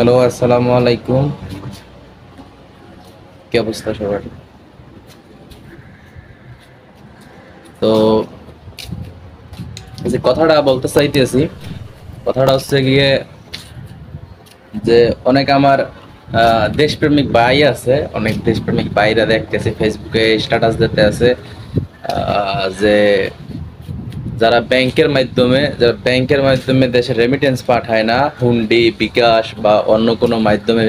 Hello, আসসালামু আলাইকুম। কি অবস্থা সবার? তো এই যে কথাটা বলতে চাইতেছি, কথাটা হচ্ছে গিয়ে যে অনেক আমার দেশপ্রেমিক ভাই আছে, অনেক দেশপ্রেমিক ভাইরা দেখতেছে ফেসবুকে স্ট্যাটাস দিতে আছে যে যারা ব্যাংকের মাধ্যমে দেশের রেমিটেন্স পাঠায় না, হুন্ডি, বিকাশ বা অন্য কোনো মাধ্যমে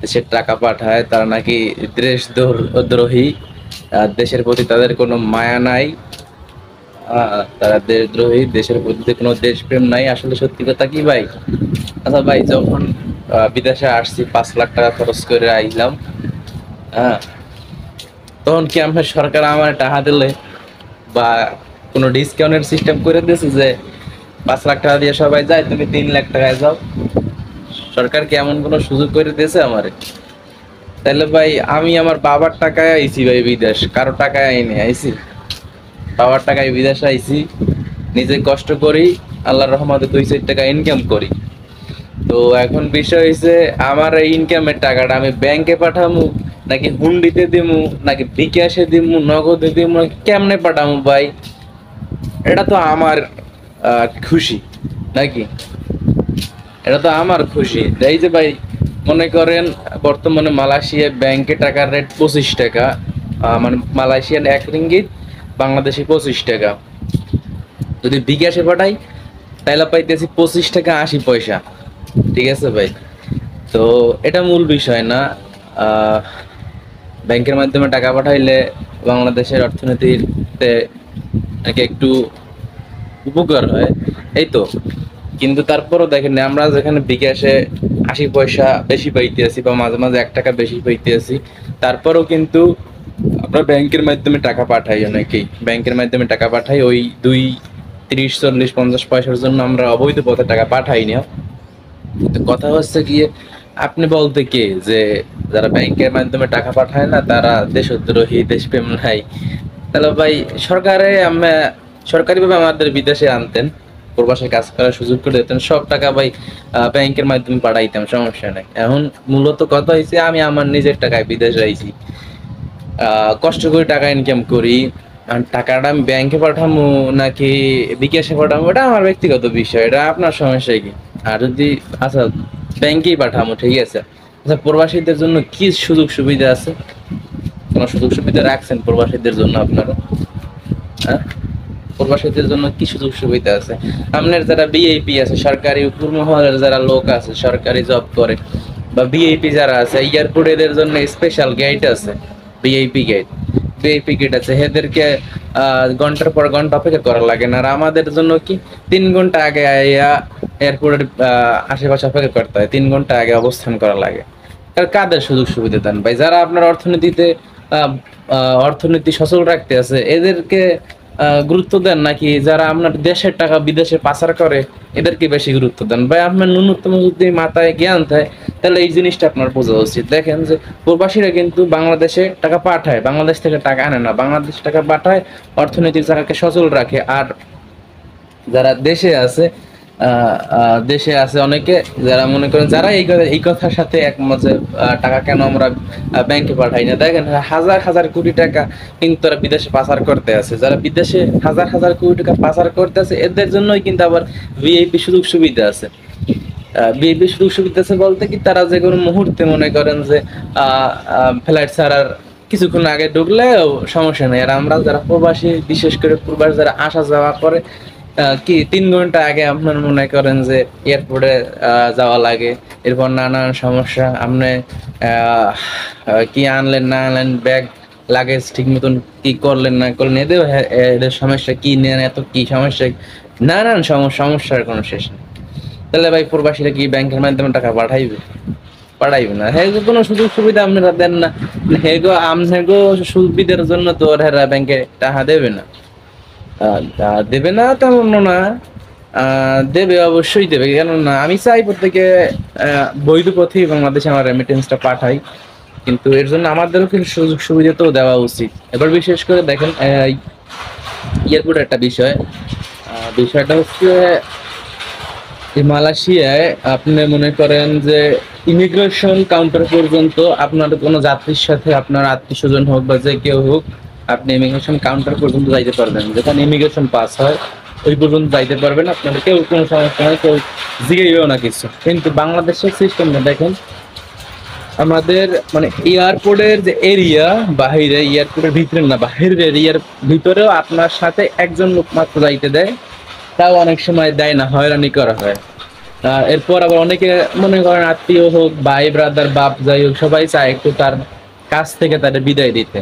দেশের টাকা পাঠায়, তারা নাকি দেশদ্রোহী। দেশের প্রতি তাদের কোনো মায়া নাই। তারা দেশদ্রোহী, দেশের প্রতি কোনো দেশপ্রেম নাই। আসলে সত্যি কথা কি ভাই? আচ্ছা ভাই, যখন বিদেশে আসছি 5 লাখ টাকা খরচ করে আইলাম, হ্যাঁ, তখন কি আমার সরকার আমার টাকা দিলে বা কোনো ডিসকাউন্টের সিস্টেম করে দিয়েছে যে 5 লাখ টাকা দিয়ে সবাই যায়, তুমি 3 লাখ টাকায় যাও? সরকার কি এমন কোনো সুযোগ করে দিয়েছে আমারে? তাহলে ভাই আমি আমার বাবার টাকায় আইছি ভাই বিদেশ, কারো টাকায় আইনি আইছি। বাবার টাকায় বিদেশে আইছি, নিজে কষ্ট করি, আল্লাহর রহমতে 2-4 টাকা ইনকাম করি। তো এখন বিষয় হয়েছে, আমার এই ইনকামের টাকাটা আমি ব্যাংকে পাঠামু, নাকি হুন্ডিতে দিমু, নাকি বিকাশে দিমু, নগদে দিমু, কেমনে পাঠামু ভাই? এটা তো আমার খুশি নাকি? এটা তো আমার খুশি। এই যে ভাই, মনে করেন বর্তমানে মালয়েশিয়া ব্যাংকে টাকার রেট 25 টাকা। মানে মালয়েশিয়ান 1 রিঙ্গিত, বাংলাদেশি 25 টাকা। যদি বিকাশে পাঠাই তাহলে পাইতেছি 25 টাকা 80 পয়সা। ঠিক আছে ভাই? তো এটা মূল বিষয় না। আহ, ব্যাংকের মাধ্যমে টাকা পাঠাইলে বাংলাদেশের অর্থনীতিতে নাকি একটু উপকার হয়, এই তো। কিন্তু তারপরও দেখেন না, আমরা যেখানে বিকাশে 80 পয়সা বেশি পাইতে আছি বা মাঝে মাঝে 1 টাকা বেশি পাইতে আছি, তারপরও কিন্তু আমরা ব্যাংকের মাধ্যমে টাকা পাঠাই। অনেকেই ব্যাংকের মাধ্যমে টাকা পাঠাই, ওই 2, 30, 40, 50 পয়সার জন্য আমরা অবৈধ পথে টাকা পাঠাই না। কিন্তু কথা হচ্ছে গিয়ে, আপনি বলতে কে যে যারা ব্যাংকের মাধ্যমে টাকা পাঠায় না তারা দেশদ্রোহী, দেশপ্রেম নাই? তাহলে ভাই, সরকারে আমরা সরকারিভাবে আমাদের বিদেশে আনতেন, প্রবাসে কাজ করার সুযোগ করে দিতেন, সব টাকা ভাই ব্যাংকের মাধ্যমে পাঠাইতাম, সমস্যা নাই। এখন মূলত কথা হয়েছে, আমি আমার নিজের টাকায় বিদেশে আইছি, কষ্ট করে টাকা ইনকাম করি। আর টাকাটা আমি ব্যাংকে পাঠামু নাকি বিকাশে পাঠামু, এটা আমার ব্যক্তিগত বিষয়, এটা আপনার সমস্যা কি? আর যদি, আচ্ছা, ব্যাংকেই পাঠামু, ঠিক আছে। আচ্ছা, প্রবাসীদের জন্য কি সুযোগ সুবিধা আছে? কোনো সুযোগ সুবিধা রাখছেন প্রবাসীদের জন্য আপনারা? হ্যাঁ, প্রবাসীদের জন্য কি সুযোগ সুবিধা আছে? আপনার যারা বিআইপি আছে, সরকারি উপর মহলের যারা লোক আছে, সরকারি জব করে, বা বিআইপি যারা আছে এয়ারপোর্ট, এদের জন্য স্পেশাল গেট আছে, ভিআইপি গেট। ভিআইপি গেট আছে, এদেরকে ঘন্টার পর ঘন্টা অপেক্ষা করা লাগে না। আর আমাদের জন্য কি, 3 ঘন্টা আগে আইয়া এয়ারপোর্টের আশেপাশে অপেক্ষা করতে হয়, 3 ঘন্টা আগে অবস্থান করা লাগে। আর কাদের সুযোগ সুবিধা দেন ভাই? যারা আপনার অর্থনীতিতে আহ, অর্থনীতি সচল রাখতে আছে এদেরকে গুরুত্ব দেন, নাকি যারা আপনার দেশের টাকা বিদেশে পাচার করে এদেরকে বেশি গুরুত্ব দেন ভাই? আপনার ন্যূনতম যদি মাথায় জ্ঞান থাকে, তাহলে এই জিনিসটা আপনার বোঝা উচিত। দেখেন যে প্রবাসীরা কিন্তু বাংলাদেশে টাকা পাঠায়, বাংলাদেশ থেকে টাকা আনে না, বাংলাদেশ টাকা পাঠায়, অর্থনীতির জায়গাকে সচল রাখে। আর যারা দেশে আছে অনেকে, যারা মনে করেন, যারা এই কথার সাথে একমত যে টাকা কেন আমরা ব্যাংকে পাঠাই না, দেখেন হাজার হাজার কোটি টাকা কিন্তু তারা বিদেশে পাচার করতে আছে। যারা বিদেশে হাজার হাজার কোটি টাকা পাচার করতে আছে, এদের জন্যই কিন্তু আবার ভিআইপি সুযোগ সুবিধা আছে। ভিআইপি সুযোগ সুবিধা আছে বলতে কি, তারা যে কোনো মুহূর্তে মনে করেন যে ফ্লাইট ছাড়ার কিছুক্ষণ আগে ঢুকলেও সমস্যা নেই। আর আমরা যারা প্রবাসী, বিশেষ করে প্রবাস যারা আসা যাওয়া করে, কি 3 ঘন্টা আগে আপনার মনে করেন যে এয়ারপোর্টে যাওয়া লাগে। এরপর নানান সমস্যা, আপনি কি আনলেন না আনলেন, ব্যাগ লাগেজ ঠিক মতন কি করলেন না করলেন, এদের সমস্যা কি নেন, এত কি সমস্যা, নানান সমস্যার কোনো শেষ নেই। তাহলে ভাই, প্রবাসীরা কি ব্যাংকের মাধ্যমে টাকা পাঠাইবে না? হেগো কোনো সুযোগ সুবিধা আপনারা দেন না, হেগো সুবিধার জন্য তো হেরা ব্যাংকে টাকা দেবে না। দেবে না তেমন না, দেবে, অবশ্যই দেবে। কেননা আমি চাই প্রত্যেকে বৈধ পথেই বাংলাদেশে আমার রেমিটেন্সটা পাঠাই, কিন্তু এর জন্য আমাদেরও কিছু সুযোগ সুবিধা তো দেওয়া উচিত। এবার বিশেষ করে দেখেন, এয়ারপোর্ট একটা বিষয়টা হচ্ছে এই মালয়েশিয়ায় আপনি মনে করেন যে ইমিগ্রেশন কাউন্টার পর্যন্ত আপনার কোনো যাত্রীর সাথে আপনার আত্মীয় স্বজন হোক বা যে কেউ হোক, আপনি ইমিগ্রেশন কাউন্টার পর্যন্ত যাইতে পারবেন। যেখানে ইমিগ্রেশন পাস হয় ওই পর্যন্ত যাইতে পারবেন, আপনাদের কেউ কোনো সমস্যা নেই, কেউ জিজ্ঞেসও না কিছু। কিন্তু বাংলাদেশের সিস্টেমটা দেখেন, আমাদের মানে এয়ারপোর্টের যে এরিয়া, বাহিরে এয়ারপোর্টের ভিতরে না, বাহিরের এরিয়ার ভিতরেও আপনার সাথে একজন লোক মাত্র যাইতে দেয়, তাও অনেক সময় দেয় না, হয়রানি করা হয়। এরপর আবার অনেকে মনে করেন আত্মীয় হোক, ভাই ব্রাদার বাপ যাই হোক, সবাই চায় একটু তার কাছ থেকে তাদের বিদায় দিতে।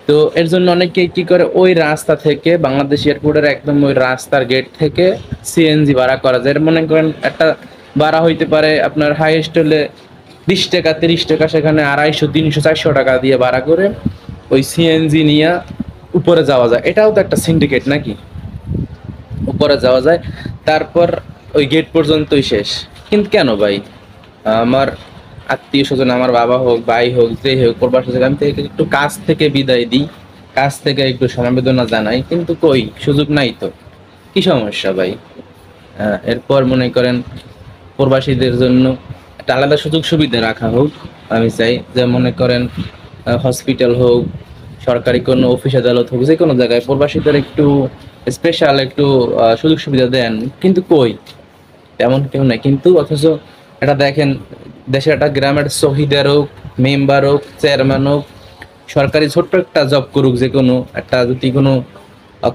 তো এর জন্য অনেকে কি করে, ওই রাস্তা থেকে বাংলাদেশ এয়ারপোর্টের একদম ওই রাস্তার গেট থেকে সিএনজি ভাড়া করা যায়। মনে করেন একটা ভাড়া হইতে পারে আপনার হাইয়েস্ট হলে 20 টাকা 30 টাকা, সেখানে 250 300 400 টাকা দিয়ে ভাড়া করে ওই সিএনজি নিয়ে উপরে যাওয়া যায়। এটাও তো একটা সিন্ডিকেট নাকি, উপরে যাওয়া যায়, তারপর ওই গেট পর্যন্তই শেষ। কিন্তু কেন ভাই, আমার আত্মীয় স্বজন, আমার বাবা হোক ভাই হোক যে হোক, প্রবাসী থেকে আমি থেকে একটু কাছ থেকে বিদায় দিই, কাছ থেকে একটু সমবেদনা জানাই, কিন্তু কই সুযোগ নাই তো, কি সমস্যা ভাই? এরপর মনে করেন প্রবাসীদের জন্য একটা আলাদা সুযোগ সুবিধা রাখা হোক। আমি চাই যে মনে করেন হসপিটাল হোক, সরকারি কোনো অফিস আদালত হোক, যে কোনো জায়গায় প্রবাসীদের একটু স্পেশাল একটু সুযোগ সুবিধা দেন। কিন্তু কই, তেমন কেউ নাই। কিন্তু অথচ এটা দেখেন, দেশের একটা গ্রামের শহীদের হোক, মেম্বার হোক, চেয়ারম্যান হোক, সরকারি ছোট্ট একটা জব করুক, যে কোনো একটা যদি কোনো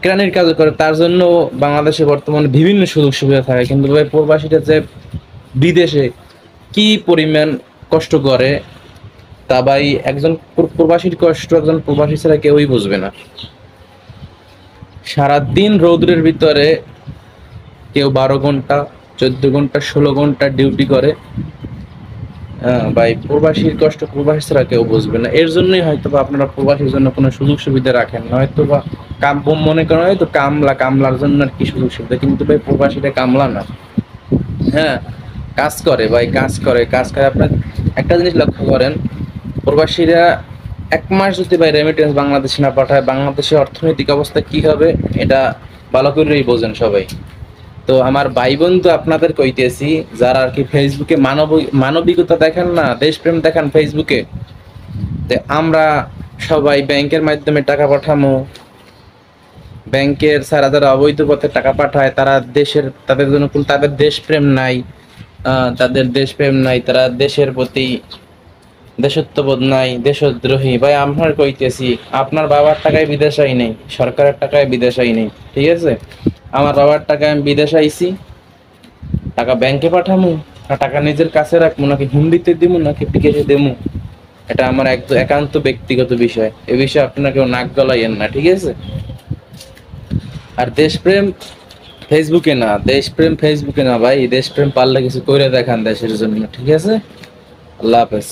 কেরানির কাজ করে, তার জন্য বাংলাদেশে বর্তমানে বিভিন্ন সুযোগ সুবিধা থাকে। কিন্তু ভাই প্রবাসীরা যে বিদেশে কি পরিমাণ কষ্ট করে, তা ভাই একজন প্রবাসীর কষ্ট একজন প্রবাসী ছাড়া কেউই বুঝবে না। সারাদিন রৌদ্রের ভিতরে কেউ 12 ঘন্টা 14 ঘন্টা 16 ঘন্টা ডিউটি করে। ভাই প্রবাসীর কষ্ট প্রবাসী ছাড়া কেউ বুঝবে না। এর জন্যই হয়তো বা আপনারা প্রবাসীর জন্য কোনো সুযোগ সুবিধা রাখেন না, হয়তো বা কাম মনে করেন হয়তো কামলার জন্য আর কি সুযোগ সুবিধা, কিন্তু ভাই প্রবাসীরা কামলা না। হ্যাঁ, কাজ করে ভাই, কাজ করে আপনার একটা জিনিস লক্ষ্য করেন, প্রবাসীরা 1 মাস যদি ভাই রেমিটেন্স বাংলাদেশে না পাঠায়, বাংলাদেশের অর্থনৈতিক অবস্থা কি হবে এটা ভালো করেই বোঝেন সবাই। তো আমার ভাই বন্ধু আপনাদের কইতেছি, যারা আর কি ফেসবুকে মানবিকতা দেখেন না, দেশপ্রেম দেখান ফেসবুকে, যে আমরা সবাই ব্যাংকের মাধ্যমে টাকা পাঠামো, ব্যাংকের ছাড়া যারা অবৈধ পথে টাকা পাঠায় তারা তাদের জন্য তাদের দেশপ্রেম নাই, তারা দেশের প্রতি দেশত্ববোধ নাই, দেশদ্রোহী। ভাই আপনার কইতেছি, আপনার বাবার টাকায় বিদেশ আই নেই, সরকারের টাকায় বিদেশ আই নেই, ঠিক আছে? আমার বাবার টাকায় আমি বিদেশ আইছি, টাকা ব্যাংকে পাঠামু না টাকা নিজের কাছে রাখবো, নাকি হুন্ডিতে দিমু, নাকি বিকাশে দেমু, এটা আমার একান্ত ব্যক্তিগত বিষয়। এ বিষয়ে আপনারা কেউ নাক গলাইয়েন না, ঠিক আছে? আর দেশপ্রেম ফেসবুকে না ভাই, দেশপ্রেম পারলে কিছু করে দেখান দেশের জন্য, ঠিক আছে? আল্লাহ হাফেজ।